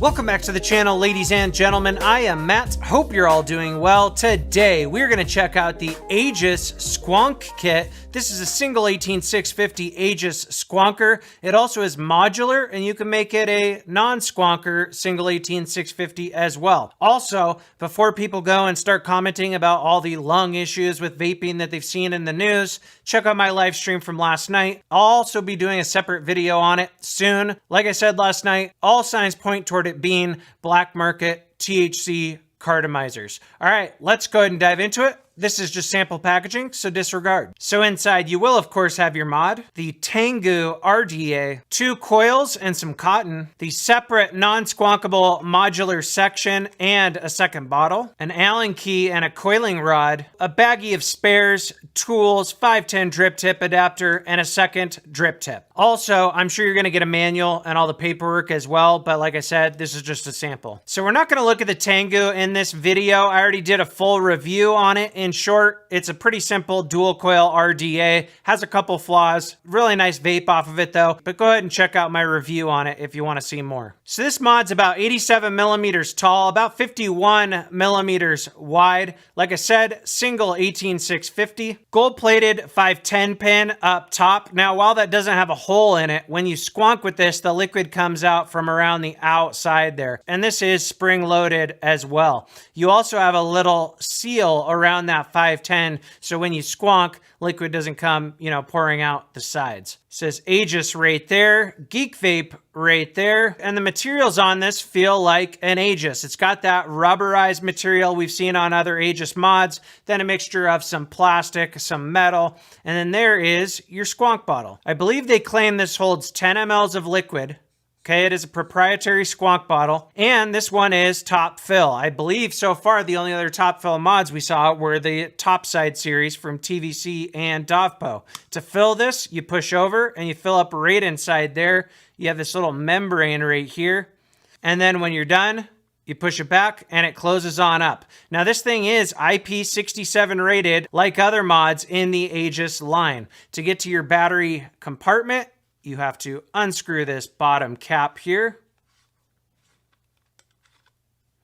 Welcome back to the channel, ladies and gentlemen. I am Matt. Hope you're all doing well. Today, we're going to check out the Aegis Squank kit. This is a single 18650 Aegis Squanker. It also is modular, and you can make it a non-squanker single 18650 as well. Also, before people go and start commenting about all the lung issues with vaping that they've seen in the news, check out my live stream from last night. I'll also be doing a separate video on it soon. Like I said last night, all signs point toward it being black market THC cartomizers. All right, let's go ahead and dive into it. This is just sample packaging, so disregard. So inside, you will, of course, have your mod, the Tengu RDA, 2 coils and some cotton, the separate non-squonkable modular section and a second bottle, an Allen key and a coiling rod, a baggie of spares, tools, 510 drip tip adapter, and a second drip tip. Also, I'm sure you're going to get a manual and all the paperwork as well, but like I said, this is just a sample. So we're not going to look at the Tengu in this video. I already did a full review on it. In short, it's a pretty simple dual coil RDA, has a couple flaws, really nice vape off of it though, but go ahead and check out my review on it if you want to see more. So this mod's about 87 millimeters tall, about 51 millimeters wide. Like I said, single 18650, gold plated 510 pin up top. Now, while that doesn't have a hole in it, when you squonk with this, the liquid comes out from around the outside there. And this is spring loaded as well. You also have a little seal around that 510, so when you squonk, liquid doesn't come, pouring out the sides. It says Aegis right there, Geek Vape right there, and the materials on this feel like an Aegis. It's got that rubberized material we've seen on other Aegis mods, then a mixture of some plastic, some metal, and then there is your squonk bottle. I believe they claim this holds 10 mLs of liquid. Okay, it is a proprietary squonk bottle, and this one is top fill. I believe so far the only other top fill mods we saw were the Topside series from TVC and Dovpo. To fill this, you push over and you fill up right inside there. You have this little membrane right here, and then when you're done, you push it back and it closes on up. Now this thing is IP67 rated like other mods in the Aegis line. To get to your battery compartment, you have to unscrew this bottom cap here.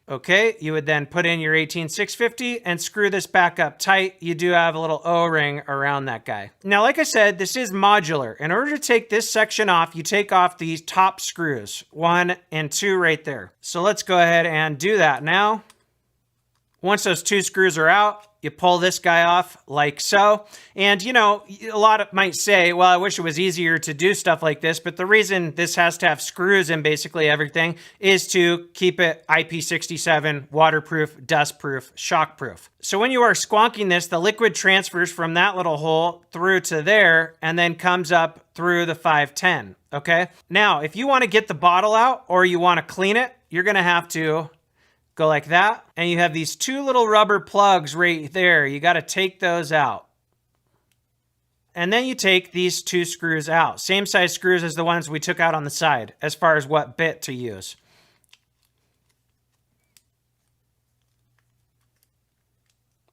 Okay, you would then put in your 18650 and screw this back up tight. You do have a little O-ring around that guy. Now, like I said, this is modular. In order to take this section off, you take off these top screws, 1 and 2 right there. So let's go ahead and do that now. Once those 2 screws are out, you pull this guy off like so. And, a lot of might say, well, I wish it was easier to do stuff like this. But the reason this has to have screws in basically everything is to keep it IP67, waterproof, dustproof, shockproof. So when you are squonking this, the liquid transfers from that little hole through to there and then comes up through the 510. Okay. Now, if you want to get the bottle out or you want to clean it, you're going to have to go like that, and you have these 2 little rubber plugs right there. You got to take those out. And then you take these 2 screws out. Same size screws as the ones we took out on the side, as far as what bit to use.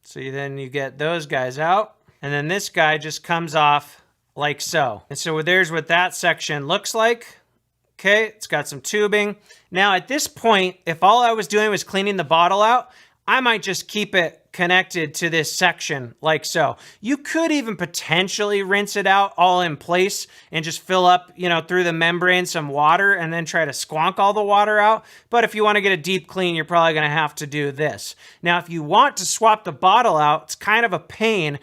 So then you get those guys out, and then this guy just comes off like so. And so there's what that section looks like. Okay, it's got some tubing. Now at this point, if all I was doing was cleaning the bottle out, I might just keep it connected to this section like so. You could even potentially rinse it out all in place and just fill up, through the membrane some water and then try to squonk all the water out. But if you want to get a deep clean, you're probably going to have to do this. Now, if you want to swap the bottle out, it's kind of a pain.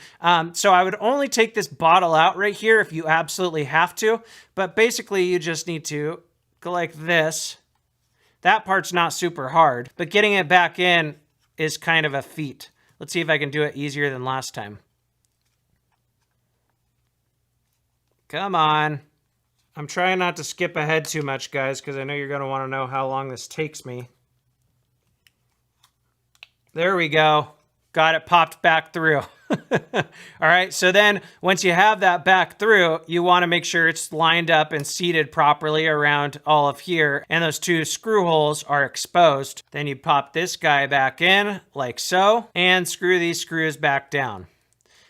So I would only take this bottle out right here if you absolutely have to. But basically, you just need to go like this. That part's not super hard, but getting it back in is kind of a feat. Let's see if I can do it easier than last time. Come on. I'm trying not to skip ahead too much, guys, because I know you're going to want to know how long this takes me. There we go. Got it popped back through. All right, so then once you have that back through, you want to make sure it's lined up and seated properly around all of here, and those 2 screw holes are exposed. Then you pop this guy back in like so, and screw these screws back down.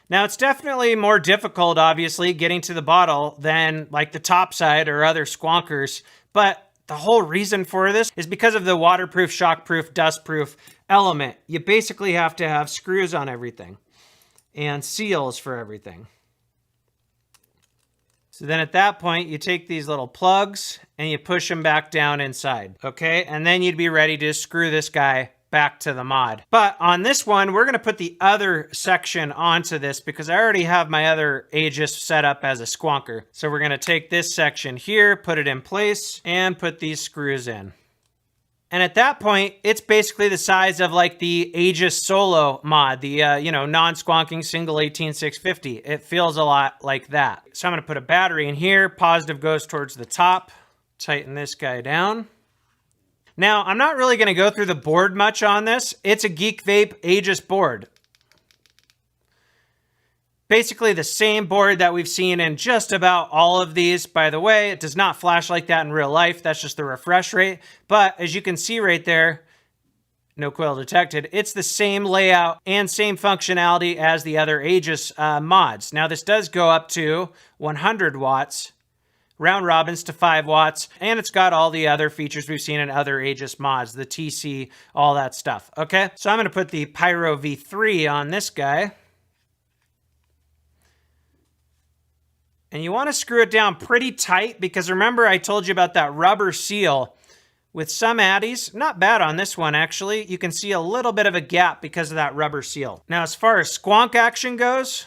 Now, it's definitely more difficult, obviously, getting to the bottle than like the top side or other squonkers, but The whole reason for this is because of the waterproof, shockproof, dustproof element. You basically have to have screws on everything and seals for everything. So then at that point, you take these little plugs and you push them back down inside, okay? And then you'd be ready to screw this guy back to the mod. But on this one, we're gonna put the other section onto this because I already have my other Aegis set up as a squonker. So we're gonna take this section here, put it in place, and put these screws in. And at that point, it's basically the size of like the Aegis Solo mod, the non-squonking single 18650. It feels a lot like that. So I'm gonna put a battery in here, positive goes towards the top, tighten this guy down. Now, I'm not really going to go through the board much on this. It's a Geek Vape Aegis board. Basically the same board that we've seen in just about all of these. By the way, it does not flash like that in real life. That's just the refresh rate. But as you can see right there, no coil detected, it's the same layout and same functionality as the other Aegis mods. Now, this does go up to 100 watts. Round robins to 5 watts, and it's got all the other features we've seen in other Aegis mods, the TC, all that stuff, okay? So I'm gonna put the Pyro V3 on this guy. And you wanna screw it down pretty tight because remember I told you about that rubber seal. With some addies, not bad on this one actually, you can see a little bit of a gap because of that rubber seal. Now as far as squonk action goes,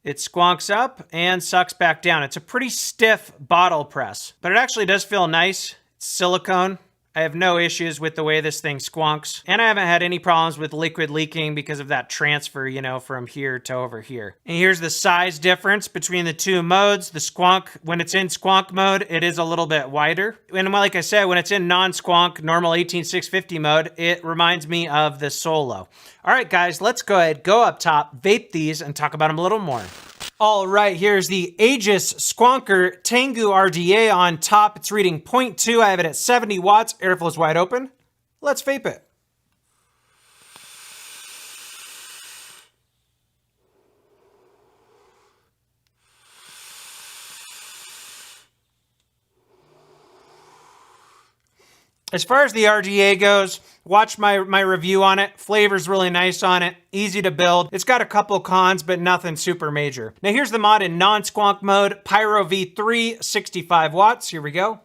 it squonks up and sucks back down. It's a pretty stiff bottle press, but it actually does feel nice. It's silicone. I have no issues with the way this thing squonks. And I haven't had any problems with liquid leaking because of that transfer, you know, from here to over here. And here's the size difference between the two modes. The squonk, when it's in squonk mode, it is a little bit wider. And like I said, when it's in non-squonk, normal 18650 mode, it reminds me of the Solo. All right, guys, let's go ahead, go up top, vape these, and talk about them a little more. All right, here's the Aegis Squanker Tengu RDA on top. It's reading 0.2. I have it at 70 watts. Airflow's wide open. Let's vape it. As far as the RDA goes, watch my review on it. Flavor's really nice on it. Easy to build. It's got a couple cons, but nothing super major. Now here's the mod in non-squonk mode. Pyro V3, 65 watts. Here we go.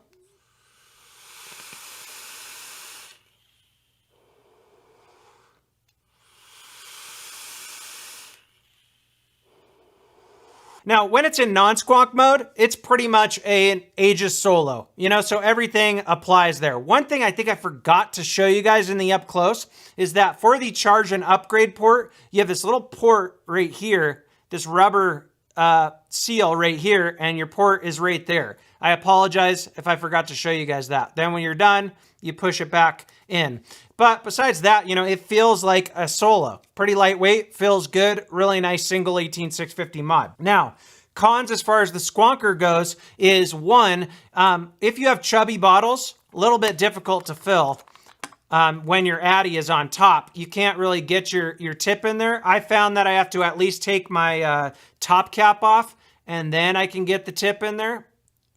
Now, when it's in non-squonk mode, it's pretty much an Aegis Solo, you know, so everything applies there. One thing I think I forgot to show you guys in the up close is that for the charge and upgrade port, you have this little port right here, this rubber seal right here, and your port is right there. I apologize if I forgot to show you guys that. Then when you're done, you push it back in. But besides that, you know, it feels like a Solo. Pretty lightweight, feels good, really nice single 18650 mod. Now, cons as far as the squonker goes is one, if you have chubby bottles, a little bit difficult to fill when your addy is on top. You can't really get your tip in there. I found that I have to at least take my top cap off and then I can get the tip in there.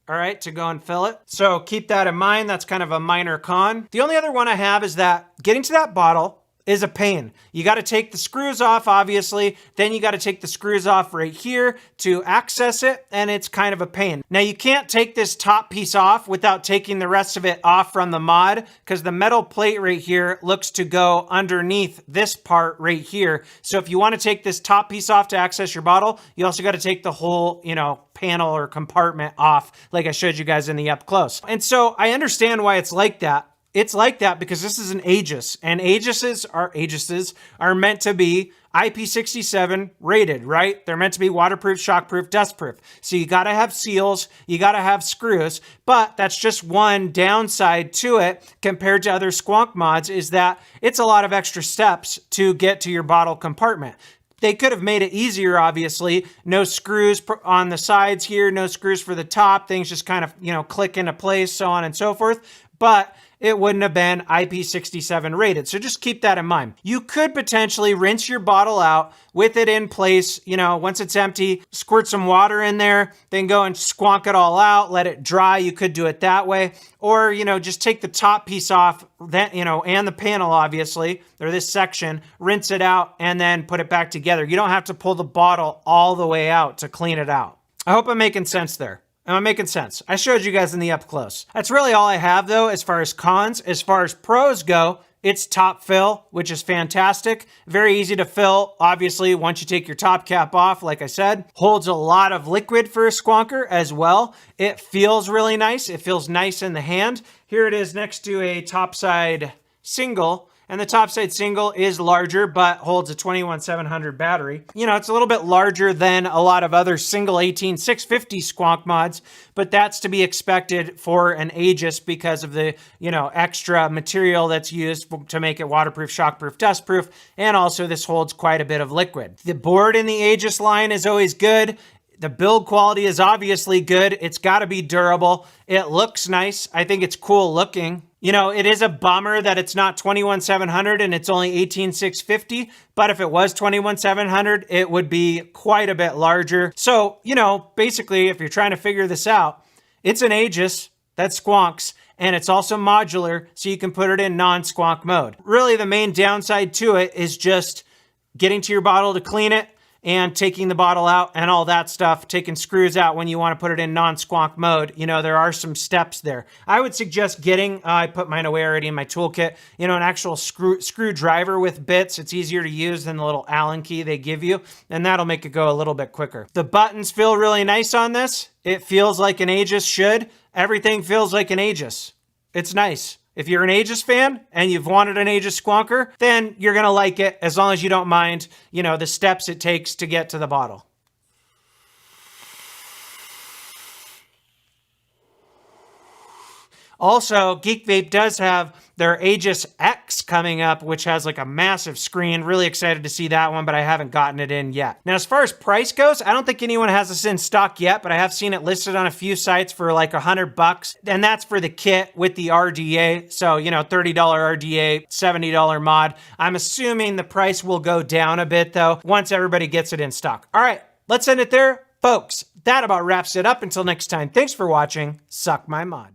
All right, to go and fill it. So keep that in mind. That's kind of a minor con. The only other one I have is that getting to that bottle is a pain. You got to take the screws off, obviously. Then you got to take the screws off right here to access it, and it's kind of a pain. Now, you can't take this top piece off without taking the rest of it off from the mod, because the metal plate right here looks to go underneath this part right here. So if you want to take this top piece off to access your bottle, you also got to take the whole, you know, panel or compartment off, like I showed you guys in the up close. And so I understand why it's like that. It's like that because this is an Aegis, and Aegises are meant to be IP67 rated, right? They're meant to be waterproof, shockproof, dustproof. So you gotta have seals, you gotta have screws, but that's just one downside to it compared to other squonk mods is that it's a lot of extra steps to get to your bottle compartment. They could have made it easier, obviously. No screws on the sides here, no screws for the top. Things just kind of, you know, click into place, so on and so forth. But it wouldn't have been IP67 rated. So just keep that in mind. You could potentially rinse your bottle out with it in place. You know, once it's empty, squirt some water in there, then go and squonk it all out, let it dry. You could do it that way. Or, you know, just take the top piece off, then, you know, and the panel, obviously, or this section, rinse it out, and then put it back together. You don't have to pull the bottle all the way out to clean it out. I hope I'm making sense there. Am I making sense? I showed you guys in the up close. That's really all I have, though, as far as cons. As far as pros go, it's top fill, which is fantastic. Very easy to fill, obviously, once you take your top cap off, like I said. Holds a lot of liquid for a squonker as well. It feels really nice. It feels nice in the hand. Here it is next to a topside single. And the topside single is larger, but holds a 21700 battery. You know, it's a little bit larger than a lot of other single 18650 squonk mods, but that's to be expected for an Aegis because of the, you know, extra material that's used to make it waterproof, shockproof, dustproof, and also this holds quite a bit of liquid. The board in the Aegis line is always good. The build quality is obviously good. It's got to be durable. It looks nice. I think it's cool looking. You know, it is a bummer that it's not 21700 and it's only 18650, but if it was 21700, it would be quite a bit larger. So, you know, basically, if you're trying to figure this out, it's an Aegis that squonks, and it's also modular, so you can put it in non-squonk mode. Really, the main downside to it is just getting to your bottle to clean it, and taking the bottle out and all that stuff, taking screws out when you want to put it in non-squonk mode. You know, there are some steps there. I would suggest getting, I put mine away already in my toolkit, you know, an actual screwdriver with bits. It's easier to use than the little Allen key they give you, and that'll make it go a little bit quicker. The buttons feel really nice on this. It feels like an Aegis should. Everything feels like an Aegis. It's nice. If you're an Aegis fan and you've wanted an Aegis squonker, then you're going to like it as long as you don't mind, you know, the steps it takes to get to the bottle. Also, Geek Vape does have their Aegis X coming up, which has like a massive screen. Really excited to see that one, but I haven't gotten it in yet. Now, as far as price goes, I don't think anyone has this in stock yet, but I have seen it listed on a few sites for like $100, and that's for the kit with the RDA. So, you know, $30 RDA, $70 mod. I'm assuming the price will go down a bit though, once everybody gets it in stock. All right, let's end it there. Folks, that about wraps it up. Until next time, thanks for watching. Suck my mod.